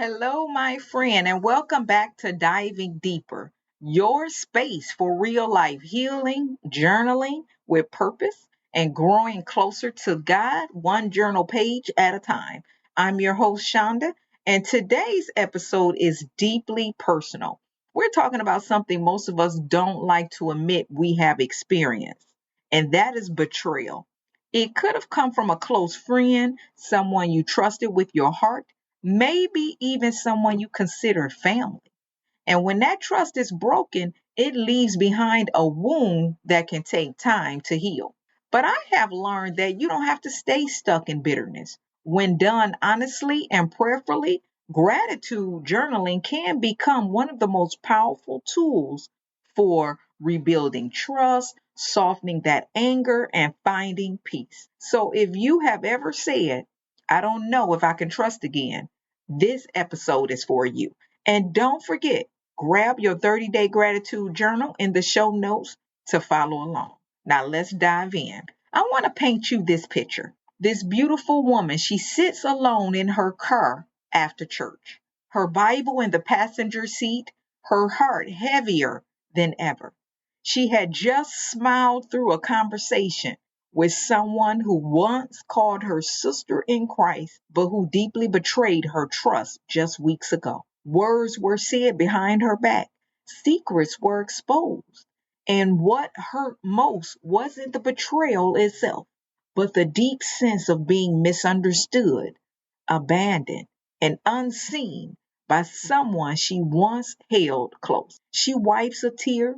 Hello, my friend, and welcome back to Diving Deeper, your space for real life healing, journaling with purpose, and growing closer to God, one journal page at a time. I'm your host, Shonda, and today's episode is deeply personal. We're talking about something most of us don't like to admit we have experienced, and that is betrayal. It could have come from a close friend, someone you trusted with your heart, maybe even someone you consider family. And when that trust is broken, it leaves behind a wound that can take time to heal. But I have learned that you don't have to stay stuck in bitterness. When done honestly and prayerfully, gratitude journaling can become one of the most powerful tools for rebuilding trust, softening that anger, and finding peace. So if you have ever said, I don't know if I can trust again, this episode is for you. And don't forget, grab your 30-day gratitude journal in the show notes to follow along. Now let's dive in. I want to paint you this picture. This beautiful woman, she sits alone in her car after church, her Bible in the passenger seat, her heart heavier than ever. She had just smiled through a conversation with someone who once called her sister in Christ, but who deeply betrayed her trust just weeks ago. Words were said behind her back, secrets were exposed. And what hurt most wasn't the betrayal itself, but the deep sense of being misunderstood, abandoned, and unseen by someone she once held close. She wipes a tear,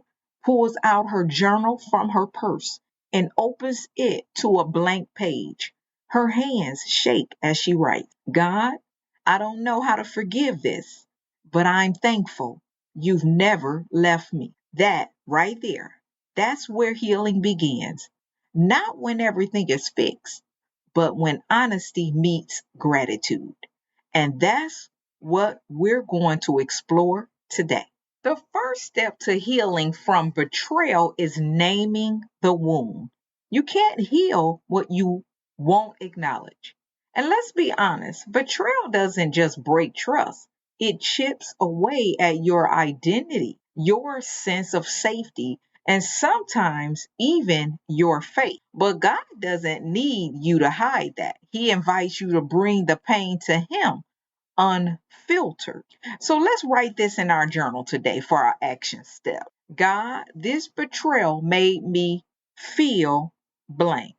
pulls out her journal from her purse, and opens it to a blank page. Her hands shake as she writes, God, I don't know how to forgive this, but I'm thankful you've never left me. That right there, that's where healing begins. Not when everything is fixed, but when honesty meets gratitude. And that's what we're going to explore today. The first step to healing from betrayal is naming the wound. You can't heal what you won't acknowledge. And let's be honest, betrayal doesn't just break trust, it chips away at your identity, your sense of safety, and sometimes even your faith. But God doesn't need you to hide that. He invites you to bring the pain to Him unfiltered. So let's write this in our journal today for our action step. God, this betrayal made me feel blank.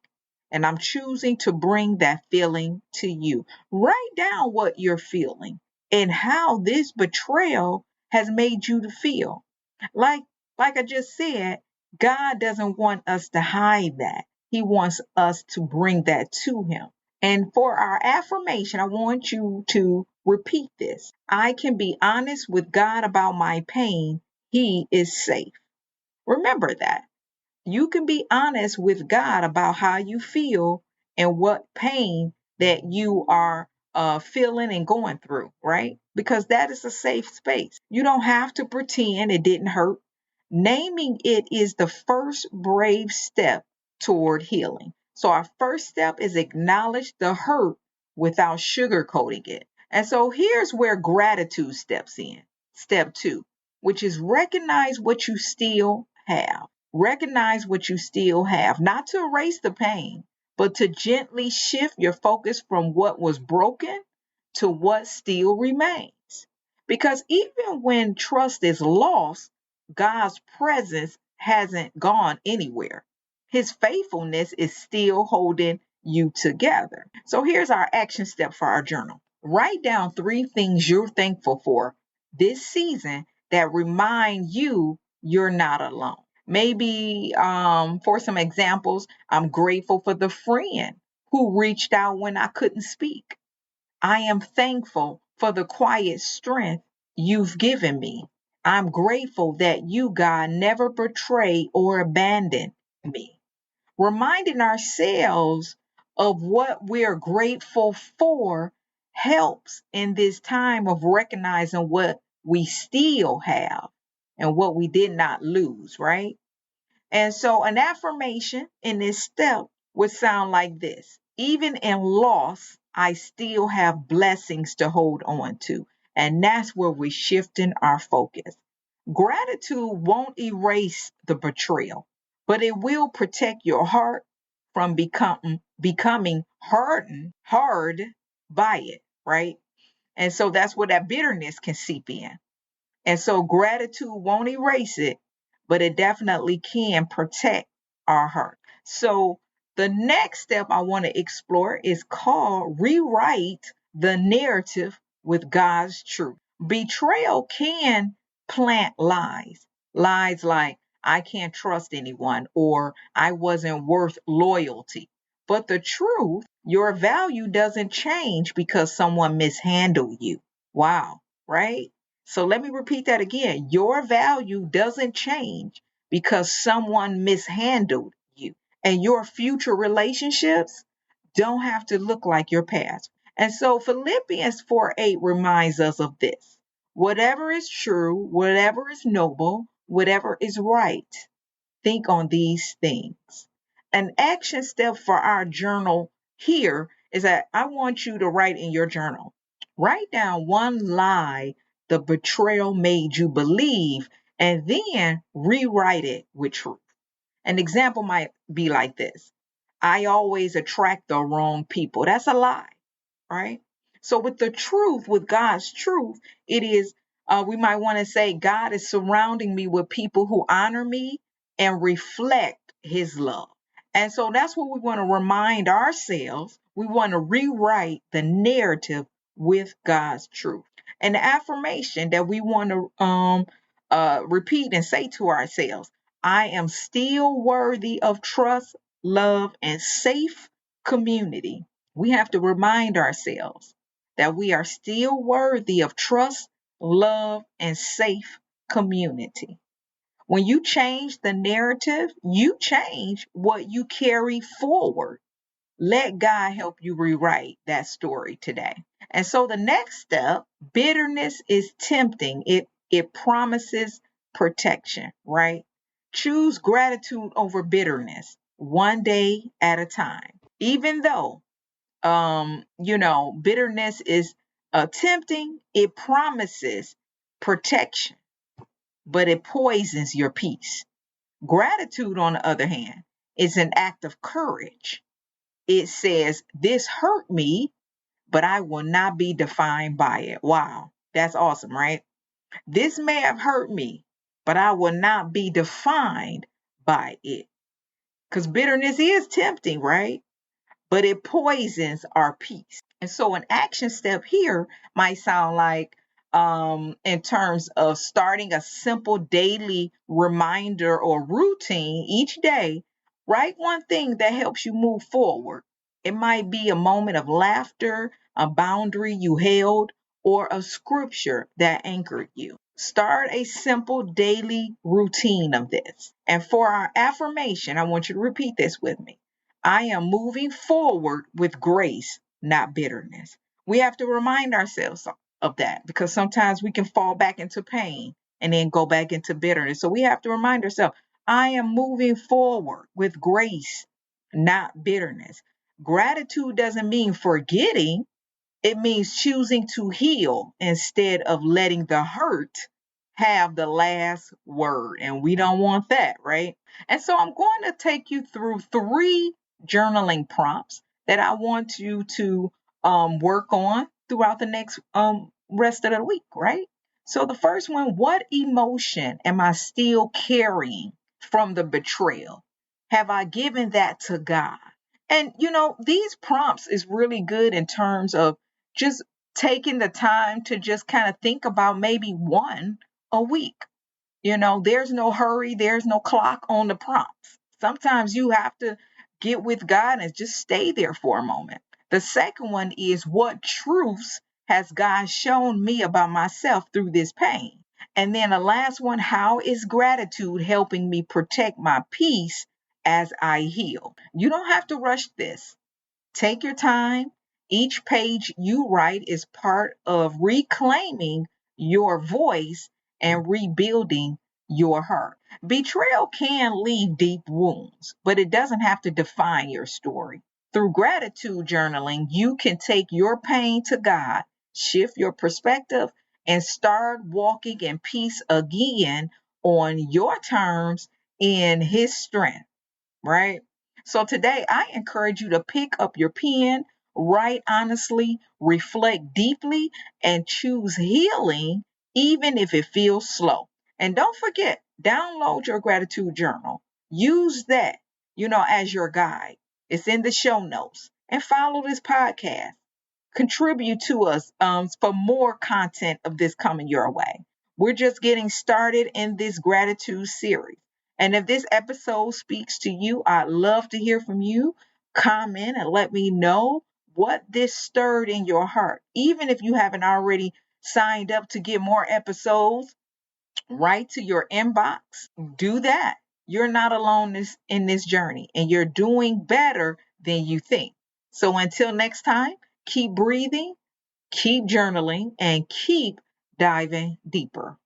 And I'm choosing to bring that feeling to you. Write down what you're feeling and how this betrayal has made you to feel. Like like I just said, God doesn't want us to hide that. He wants us to bring that to him. And for our affirmation, I want you to repeat this. I can be honest with God about my pain. He is safe. Remember that. You can be honest with God about how you feel and what pain that you are feeling and going through, right? Because that is a safe space. You don't have to pretend it didn't hurt. Naming it is the first brave step toward healing. So, our first step is acknowledge the hurt without sugarcoating it. And so, here's where gratitude steps in. Step two, which is recognize what you still have. Recognize what you still have, not to erase the pain, but to gently shift your focus from what was broken to what still remains. Because even when trust is lost, God's presence hasn't gone anywhere. His faithfulness is still holding you together. So here's our action step for our journal. Write down three things you're thankful for this season that remind you you're not alone. Maybe for some examples, I'm grateful for the friend who reached out when I couldn't speak. I am thankful for the quiet strength you've given me. I'm grateful that you, God, never betray or abandon me. Reminding ourselves of what we're grateful for helps in this time of recognizing what we still have and what we did not lose, right? And so an affirmation in this step would sound like this. Even in loss, I still have blessings to hold on to. And that's where we're shifting our focus. Gratitude won't erase the betrayal, but it will protect your heart from becoming hard by it, right? And so that's where that bitterness can seep in. And so gratitude won't erase it, but it definitely can protect our heart. So the next step I want to explore is called rewrite the narrative with God's truth. Betrayal can plant lies. Lies like, I can't trust anyone, or I wasn't worth loyalty. But the truth, your value doesn't change because someone mishandled you. Wow, right? So let me repeat that again. Your value doesn't change because someone mishandled you. And your future relationships don't have to look like your past. And so Philippians 4:8 reminds us of this. Whatever is true, whatever is noble, whatever is right, think on these things. An action step for our journal here is that I want you to write in your journal. Write down one lie the betrayal made you believe and then rewrite it with truth. An example might be like this. I always attract the wrong people. That's a lie, right? So with the truth, with God's truth, it is, we might want to say, God is surrounding me with people who honor me and reflect his love. And so that's what we want to remind ourselves. We want to rewrite the narrative with God's truth. An affirmation that we want to repeat and say to ourselves, I am still worthy of trust, love, and safe community. We have to remind ourselves that we are still worthy of trust, love, and safe community. When you change the narrative, you change what you carry forward. Let God help you rewrite that story today. And so the next step, bitterness is tempting. It promises protection, right? Choose gratitude over bitterness, one day at a time. Even though bitterness is tempting, it promises protection, but it poisons your peace. Gratitude, on the other hand, is an act of courage. It says, this hurt me, but I will not be defined by it. Wow, that's awesome, right? This may have hurt me, but I will not be defined by it. Because bitterness is tempting, right? But it poisons our peace. And so an action step here might sound like, in terms of starting a simple daily reminder or routine each day, write one thing that helps you move forward. It might be a moment of laughter, a boundary you held, or a scripture that anchored you. Start a simple daily routine of this. And for our affirmation, I want you to repeat this with me. I am moving forward with grace, not bitterness. We have to remind ourselves of that because sometimes we can fall back into pain and then go back into bitterness. So we have to remind ourselves, I am moving forward with grace, not bitterness. Gratitude doesn't mean forgetting, it means choosing to heal instead of letting the hurt have the last word. And we don't want that, right? And so I'm going to take you through 3 journaling prompts that I want you to work on throughout the next rest of the week, right? So the first one, what emotion am I still carrying from the betrayal? Have I given that to God? And these prompts is really good in terms of just taking the time to just kind of think about maybe one a week. There's no hurry, there's no clock on the prompts. Sometimes you have to get with God and just stay there for a moment. The second one is, what truths has God shown me about myself through this pain? And then the last one, how is gratitude helping me protect my peace as I heal? You don't have to rush this. Take your time. Each page you write is part of reclaiming your voice and rebuilding your heart. Betrayal can leave deep wounds, but it doesn't have to define your story. Through gratitude journaling, you can take your pain to God, shift your perspective, and start walking in peace again on your terms in His strength, right? So today, I encourage you to pick up your pen, write honestly, reflect deeply, and choose healing, even if it feels slow. And don't forget, download your gratitude journal. Use that, as your guide. It's in the show notes. And follow this podcast. Contribute to us for more content of this coming your way. We're just getting started in this gratitude series. And if this episode speaks to you, I'd love to hear from you. Comment and let me know what this stirred in your heart. Even if you haven't already signed up to get more episodes, right to your inbox. Do that. You're not alone in this journey, and you're doing better than you think. So until next time, keep breathing, keep journaling, and keep diving deeper.